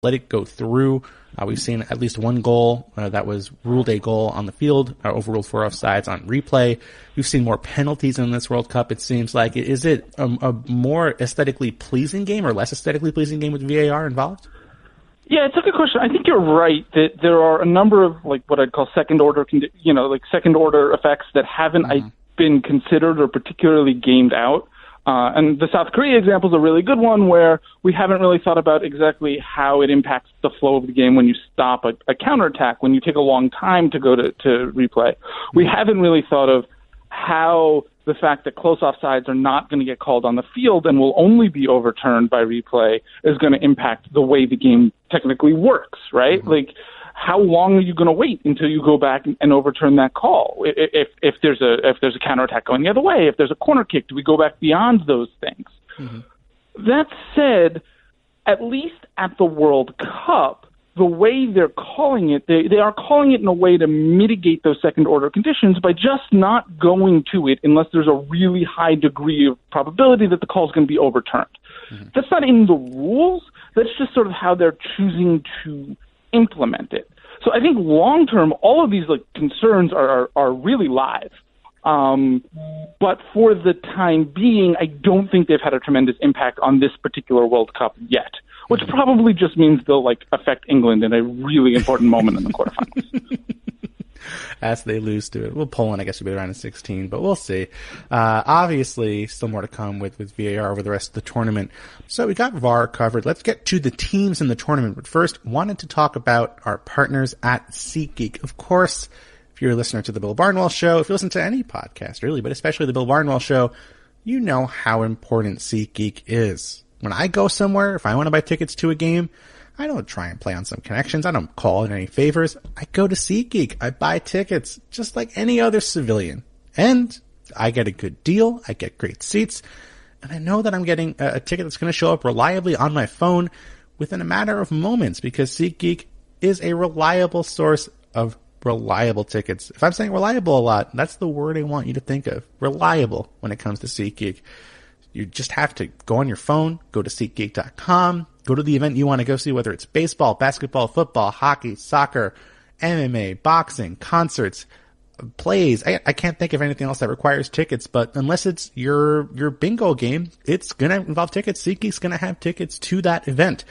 let it go through. We've seen at least one goal that was ruled a goal on the field, overruled for offsides on replay. We've seen more penalties in this World Cup, it seems like. Is it a more aesthetically pleasing game or less aesthetically pleasing game with VAR involved? Yeah, it's a good question. I think you're right that there are a number of what I'd call second order effects that haven't been considered or particularly gamed out. And the South Korea example is a really good one where we haven't really thought about exactly how it impacts the flow of the game when you stop a counterattack, when you take a long time to go to replay. We haven't really thought of how the fact that close offsides are not going to get called on the field and will only be overturned by replay is going to impact the way the game technically works, right? Like, how long are you going to wait until you go back and overturn that call? If there's a counterattack going the other way, if there's a corner kick, do we go back beyond those things? That said, at least at the World Cup, the way they're calling it, they are calling it in a way to mitigate those second-order conditions by just not going to it unless there's a really high degree of probability that the call is going to be overturned. That's not in the rules. That's just sort of how they're choosing to implement it. So I think long-term, all of these concerns are really live. But for the time being, I don't think they've had a tremendous impact on this particular World Cup yet, which probably just means they'll affect England in a really important moment in the quarterfinals. As they lose to it. Well, Poland, I guess, will be around in 16, but we'll see. Obviously, still more to come with VAR over the rest of the tournament. So we got VAR covered. Let's get to the teams in the tournament. But first, wanted to talk about our partners at SeatGeek. Of course, if you're a listener to the Bill Barnwell Show, if you listen to any podcast, really, but especially the Bill Barnwell Show, you know how important SeatGeek is. When I go somewhere, if I want to buy tickets to a game, I don't try and play on some connections. I don't call in any favors. I go to SeatGeek. I buy tickets just like any other civilian. And I get a good deal. I get great seats. And I know that I'm getting a ticket that's going to show up reliably on my phone within a matter of moments because SeatGeek is a reliable source of reliable tickets. If I'm saying reliable a lot, that's the word I want you to think of. Reliable when it comes to SeatGeek. You just have to go on your phone, go to SeatGeek.com, go to the event you want to go see, whether it's baseball, basketball, football, hockey, soccer, MMA, boxing, concerts, plays. I can't think of anything else that requires tickets, but unless it's your bingo game, it's going to involve tickets. SeatGeek's going to have tickets to that event.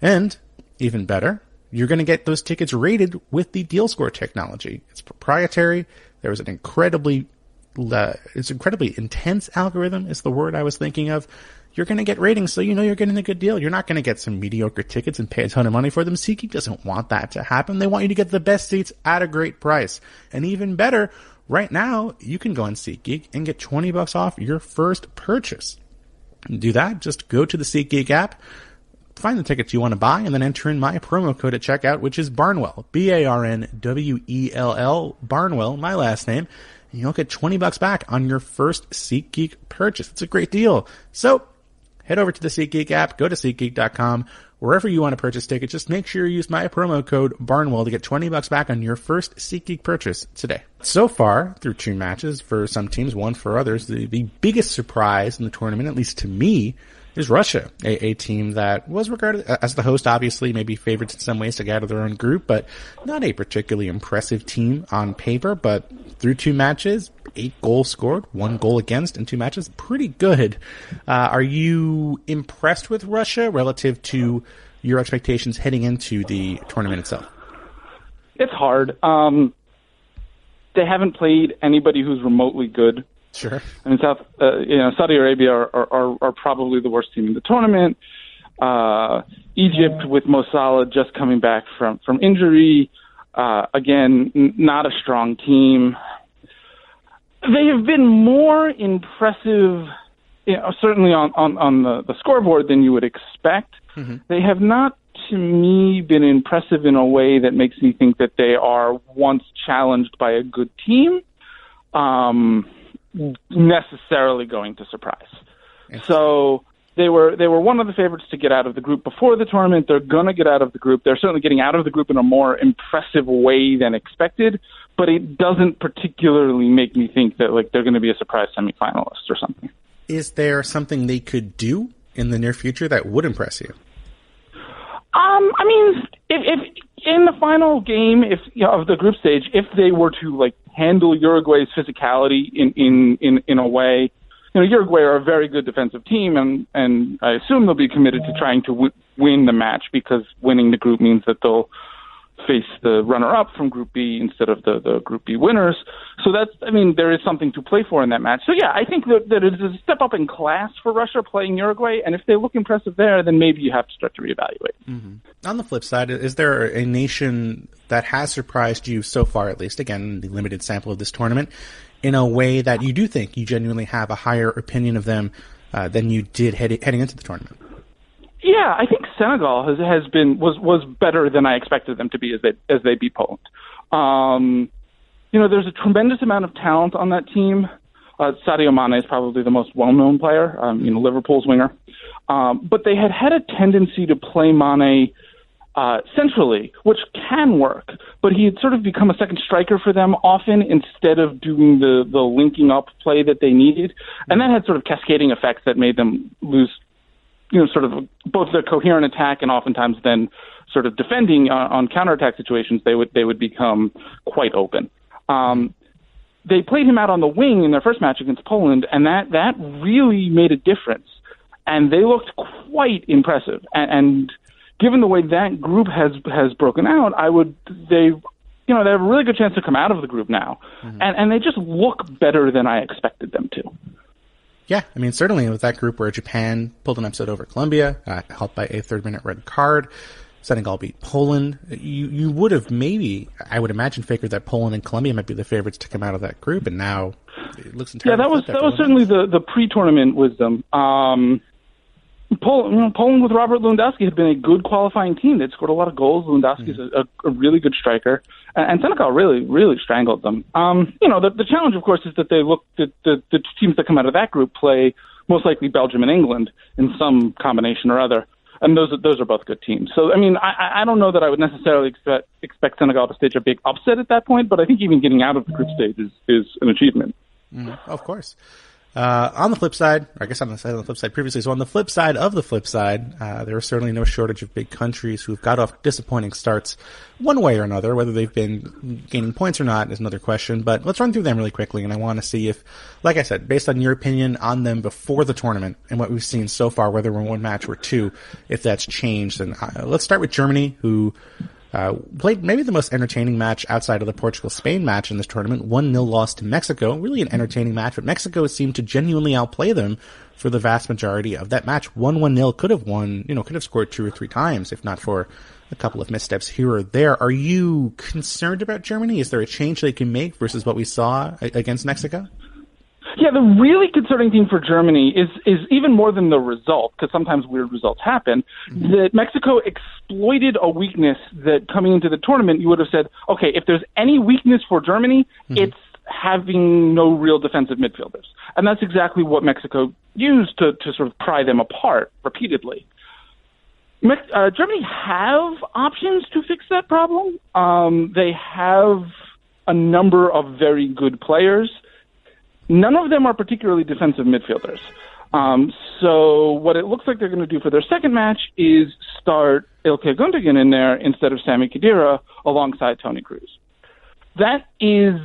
And even better, you're going to get those tickets rated with the deal score technology. It's proprietary. There was an incredibly intense algorithm is the word I was thinking of. You're going to get ratings, so you know you're getting a good deal. You're not going to get some mediocre tickets and pay a ton of money for them. SeatGeek doesn't want that to happen. They want you to get the best seats at a great price. And even better, right now, you can go on SeatGeek and get $20 off your first purchase. And do that, just go to the SeatGeek app, find the tickets you want to buy, and then enter in my promo code at checkout, which is Barnwell, Barnwell, Barnwell, my last name. And you'll get $20 back on your first SeatGeek purchase. It's a great deal. So head over to the SeatGeek app, go to SeatGeek.com, wherever you want to purchase tickets. Just make sure you use my promo code Barnwell to get $20 back on your first SeatGeek purchase today. So far, through 2 matches for some teams, 1 for others, the biggest surprise in the tournament, at least to me, is Russia, a team that was regarded as the host, obviously, maybe favorites in some ways to get out of their own group, but not a particularly impressive team on paper. But through 2 matches, 8 goals scored, 1 goal against in 2 matches. Pretty good. Are you impressed with Russia relative to your expectations heading into the tournament itself? It's hard. They haven't played anybody who's remotely good. Sure. I mean, Saudi Arabia are probably the worst team in the tournament. Egypt with Mo Salah just coming back from injury. Again, not a strong team. They have been more impressive, certainly on the scoreboard than you would expect. Mm-hmm. They have not, to me, been impressive in a way that makes me think that they are once challenged by a good team. Necessarily going to surprise. So they were one of the favorites to get out of the group before the tournament. They're going to get out of the group. They're certainly getting out of the group in a more impressive way than expected, but it doesn't particularly make me think that they're going to be a surprise semifinalist or something. Is there something they could do in the near future that would impress you? I mean, if in the final game, of the group stage, if they were to handle Uruguay's physicality in a way, Uruguay are a very good defensive team, and I assume they'll be committed to trying to win the match, because winning the group means that they'll face the runner-up from Group B instead of the Group B winners. So there is something to play for in that match. So yeah, I think that it is a step up in class for Russia playing Uruguay, and if they look impressive there, then maybe you have to start to reevaluate. Mm-hmm. On the flip side, is there a nation that has surprised you so far, at least, again, the limited sample of this tournament, in a way that you do think you genuinely have a higher opinion of them than you did heading into the tournament? Yeah, I think Senegal was better than I expected them to be as they beat Poland. There's a tremendous amount of talent on that team. Sadio Mane is probably the most well-known player, Liverpool's winger. But they had a tendency to play Mane centrally, which can work, but he had sort of become a second striker for them often instead of doing the linking up play that they needed. And that had sort of cascading effects that made them lose sort of both their coherent attack and oftentimes then sort of defending on counterattack situations, they would become quite open. They played him out on the wing in their first match against Poland, and that really made a difference. And they looked quite impressive. And given the way that group has broken out, they have a really good chance to come out of the group now. Mm-hmm. And they just look better than I expected them to. Yeah, I mean, certainly with that group where Japan pulled an upset over Colombia, helped by a third-minute red card, Senegal beat Poland, you would have maybe, I would imagine, figured that Poland and Colombia might be the favorites to come out of that group, and now it looks entirely different. Yeah, that was certainly the pre-tournament wisdom. Poland with Robert Lewandowski had been a good qualifying team. They'd scored a lot of goals. Lewandowski's a really good striker, and Senegal really, really strangled them. The challenge, of course, is that the teams that come out of that group play most likely Belgium and England in some combination or other, and those are both good teams. So, I mean, I don't know that I would necessarily expect Senegal to stage a big upset at that point, but I think even getting out of the group stage is an achievement. Of course. On the flip side, or I guess on the flip side previously, so on the flip side of the flip side, there is certainly no shortage of big countries who've got off disappointing starts one way or another. Whether they've been gaining points or not is another question, but let's run through them really quickly, and I want to see if, like I said, based on your opinion on them before the tournament and what we've seen so far, whether we're in one match or two, if that's changed. And let's start with Germany, who played maybe the most entertaining match outside of the Portugal-Spain match in this tournament. 1-0 loss to Mexico. Really an entertaining match, but Mexico seemed to genuinely outplay them for the vast majority of that match. 1-1-0 could have scored 2 or 3 times, if not for a couple of missteps here or there. Are you concerned about Germany? Is there a change they can make versus what we saw against Mexico? Yeah, the really concerning thing for Germany is even more than the result, because sometimes weird results happen, that Mexico exploited a weakness that coming into the tournament you would have said, okay, if there's any weakness for Germany, it's having no real defensive midfielders. And that's exactly what Mexico used to sort of pry them apart repeatedly. Germany have options to fix that problem. They have a number of very good players. None of them are particularly defensive midfielders. So what it looks like they're going to do for their second match is start Ilkay Gundogan in there instead of Sami Khedira alongside Toni Kroos. That is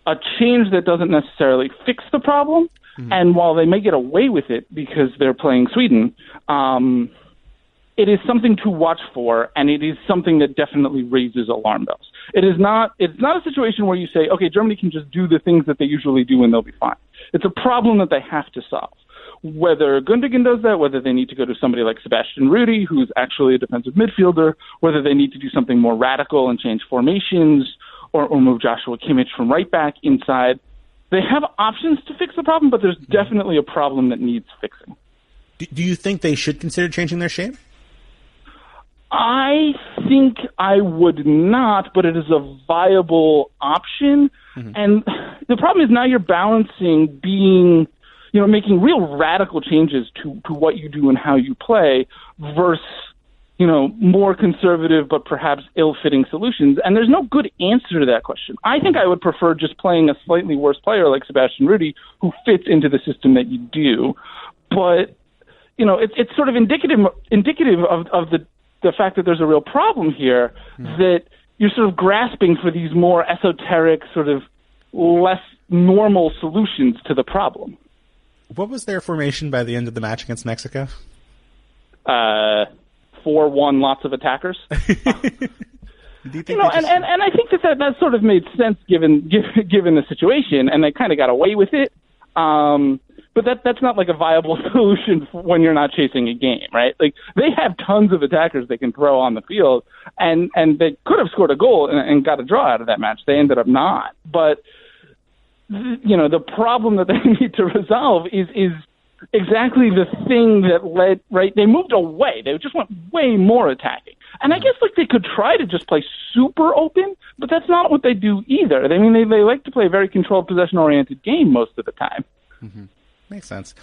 a change that doesn't necessarily fix the problem, and while they may get away with it because they're playing Sweden, it is something to watch for, and it is something that definitely raises alarm bells. It's not a situation where you say, okay, Germany can just do the things that they usually do and they'll be fine. It's a problem that they have to solve. Whether Gundogan does that, whether they need to go to somebody like Sebastian Rudy, who's actually a defensive midfielder, whether they need to do something more radical and change formations, or move Joshua Kimmich from right back inside. They have options to fix the problem, but there's definitely a problem that needs fixing. Do you think they should consider changing their shape? I think I would not, but it is a viable option. And the problem is now you're balancing making real radical changes to what you do and how you play versus, more conservative but perhaps ill-fitting solutions. And there's no good answer to that question. I think I would prefer just playing a slightly worse player like Sebastian Rudy who fits into the system that you do. But, it's sort of indicative of the the fact that there's a real problem here, that you're sort of grasping for these more esoteric, sort of less normal solutions to the problem. What was their formation by the end of the match against Mexico? 4-1, lots of attackers. Do you think and I think that sort of made sense given the situation, and they kind of got away with it. But that's not like a viable solution when you're not chasing a game, right? Like, they have tons of attackers they can throw on the field, and they could have scored a goal and got a draw out of that match. They ended up not. But, the problem that they need to resolve is exactly the thing that led, right? They moved away. They just went way more attacking. And I guess, they could try to just play super open, but that's not what they do either. I mean, they like to play a very controlled, possession-oriented game most of the time. Mm-hmm. Makes sense.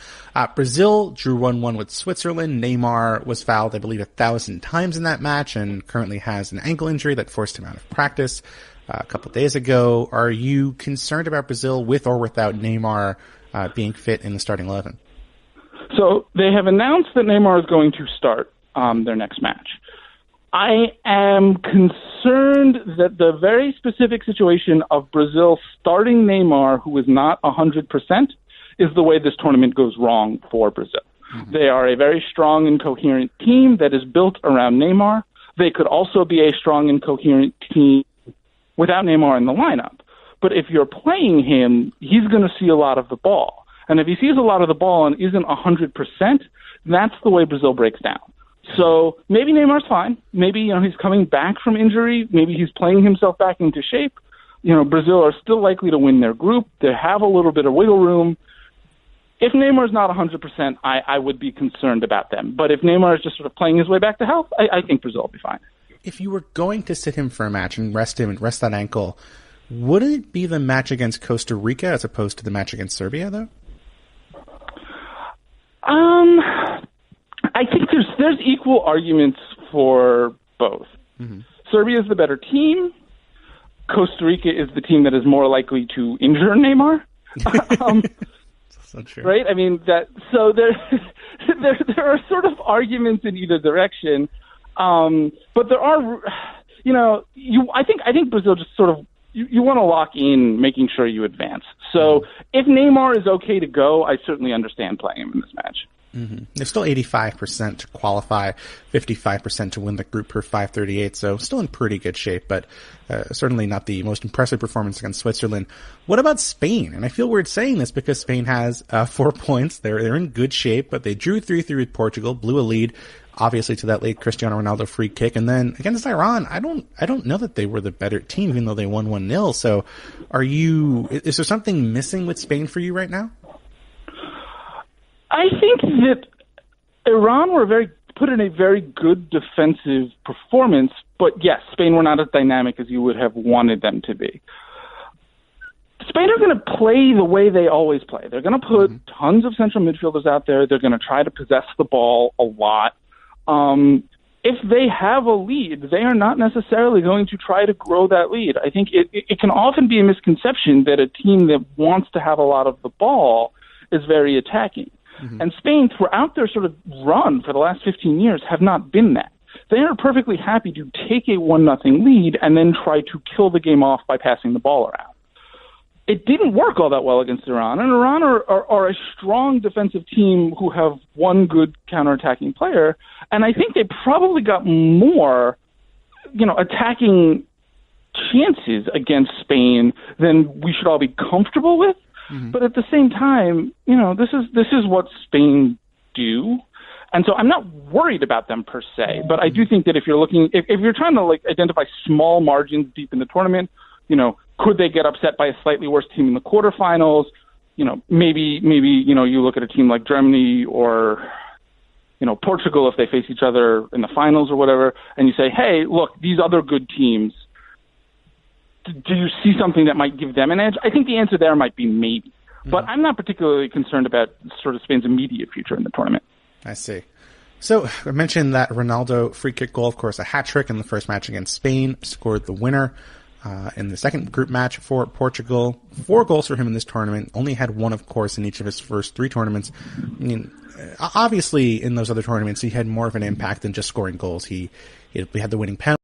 Brazil drew 1-1 with Switzerland. Neymar was fouled, I believe, 1,000 times in that match and currently has an ankle injury that forced him out of practice a couple of days ago. Are you concerned about Brazil with or without Neymar being fit in the starting 11? So they have announced that Neymar is going to start their next match. I am concerned that the very specific situation of Brazil starting Neymar, who is not 100%, is the way this tournament goes wrong for Brazil. Mm-hmm. They are a very strong and coherent team that is built around Neymar. They could also be a strong and coherent team without Neymar in the lineup. But if you're playing him, he's going to see a lot of the ball. And if he sees a lot of the ball and isn't 100%, that's the way Brazil breaks down. So maybe Neymar's fine. Maybe, he's coming back from injury. Maybe he's playing himself back into shape. Brazil are still likely to win their group. They have a little bit of wiggle room. If Neymar's not 100%, I would be concerned about them. But if Neymar is just sort of playing his way back to health, I think Brazil will be fine. If you were going to sit him for a match and rest him and rest that ankle, would it be the match against Costa Rica as opposed to the match against Serbia, though? I think there's equal arguments for both. Mm-hmm. Serbia is the better team. Costa Rica is the team that is more likely to injure Neymar. Right? I mean, so there are sort of arguments in either direction. But there are, I think Brazil just sort of, you want to lock in making sure you advance. So if Neymar is okay to go, I certainly understand playing him in this match. Mm-hmm. There's still 85% to qualify, 55% to win the group per 538, so still in pretty good shape, but certainly not the most impressive performance against Switzerland. What about Spain? And I feel weird saying this because Spain has 4 points. They're in good shape, but they drew 3-3 with Portugal, blew a lead, obviously to that late Cristiano Ronaldo free kick, and then against Iran, I don't know that they were the better team, even though they won 1-0. So, is there something missing with Spain for you right now? I think that Iran were put in a very good defensive performance, but yes, Spain were not as dynamic as you would have wanted them to be. Spain are going to play the way they always play. They're going to put tons of central midfielders out there. They're going to try to possess the ball a lot. If they have a lead, they are not necessarily going to try to grow that lead. I think it can often be a misconception that a team that wants to have a lot of the ball is very attacking. Mm-hmm. And Spain, throughout their sort of run for the last 15 years, have not been that. They are perfectly happy to take a 1-0 lead and then try to kill the game off by passing the ball around. It didn't work all that well against Iran, and Iran are a strong defensive team who have one good counterattacking player, and I think they probably got more, attacking chances against Spain than we should all be comfortable with. Mm-hmm. But at the same time, this is what Spain do. And so I'm not worried about them per se, but I do think that if you're trying to identify small margins deep in the tournament, could they get upset by a slightly worse team in the quarterfinals? Maybe you look at a team like Germany or Portugal if they face each other in the finals or whatever, and you say, hey, look, these other good teams, do you see something that might give them an edge? I think the answer there might be maybe. But I'm not particularly concerned about sort of Spain's immediate future in the tournament. I see. So I mentioned that Ronaldo free kick goal, of course, a hat trick in the first match against Spain, scored the winner. in the second group match for Portugal. 4 goals for him in this tournament. Only had 1, of course, in each of his first 3 tournaments. I mean, obviously, in those other tournaments, he had more of an impact than just scoring goals. He had the winning penalty.